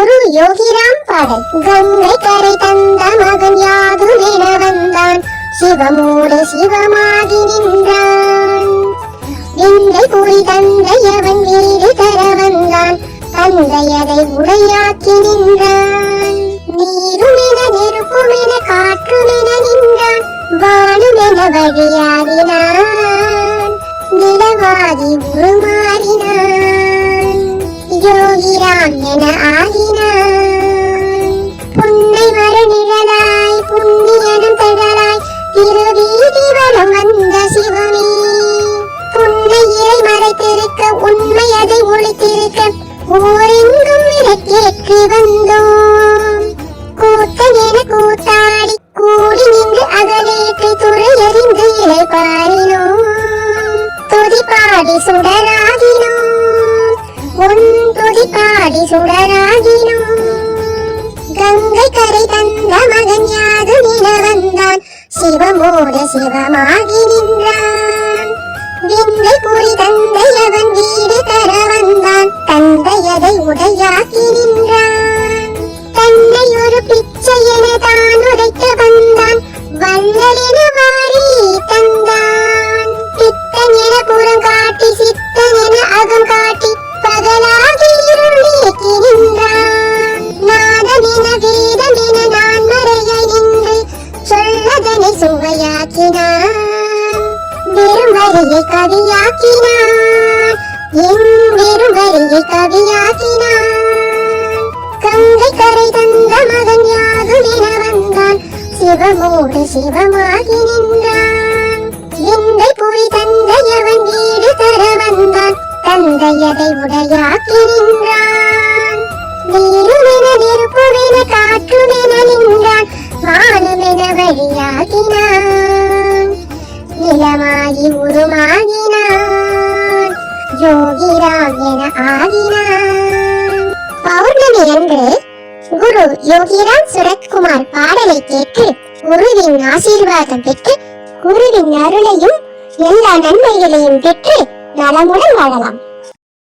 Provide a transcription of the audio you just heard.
குரு யோகிராம் பாடல். கங்கை கரை தந்த மகன் யாதுமென வந்தான், சிவமோடு சிவமாகி நின்றான். விந்தை புரி தந்தையவன் வீடு தர வந்தான், தந்தையதை உடையாக்கி நின்றான். நீருமென நெருப்புமென காற்றுமென நின்றான், வானுமென வழியாடினான், நிலவாகி உருமாறினான், யோகிராம் என ஆகினான். புன்னை மர நிழலாய் புண்ணியனும் தழலாய் திருவீதி வலம் வந்த சிவமே, புன்னை இறை மறைத்திருக்க உண்மை அதை ஒளித்திருக்க ஊரெங்கும் விளக்கேற்றி வந்தோம். கூத்தன் என கூத்தாடி கூடி நின்று அகலேற்றி துறையறிந்து இலை பாடினோம், துதிப்பாடி சுடராகினோம், உன் துதிப்பாடி சுடராகினோம். கங்கை கரை தந்த மகன் யாதுமென வந்தான், சிவமோடு சிவமாகி நின்றான். விந்தை புரி தந்தையவன் வீடு தர வந்தான், தந்தையதை உடையாக்கி நின்றான். தன்னை ஒரு பிச்சை என தான் உடைக்க வந்தான், வள்ளலென வாரி தந்தான். பித்தன் என புறம் காட்டி சித்தன் என அகம் காட்டி பகலாகி இருள் நீக்கி நின்றான். நாதம் என வேதம் என நான் மறையை நின்று சொல்லதனை சுவையாக்கினான், வெறும் வரியை கவியாக்கினான், என் வெறும் வரியை கவியாக்கினான். கங்கை கரை தந்த மகன் யாதுமென வந்தான், சிவமோடு சிவமாகி நின்றான். விந்தை புரி தந்தையவன் வீடு தர வந்தான், தந்தையதை உடையாக்கி நின்றான். நீருமென நெருப்புமென காற்றுமென நின்றான், வானுமென வழியாகினான், நிலமாகி உருமாகினான், யோகிராம் என ஆகினான். பௌர்ணமி அன்று குரு யோகிராம் சுரத்குமார் பாடலை கேட்டு குருவின் ஆசீர்வாதம் பெற்று குருவின் அருளையும் எல்லா நன்மைகளையும் பெற்று நலமுடன் வாழலாம்.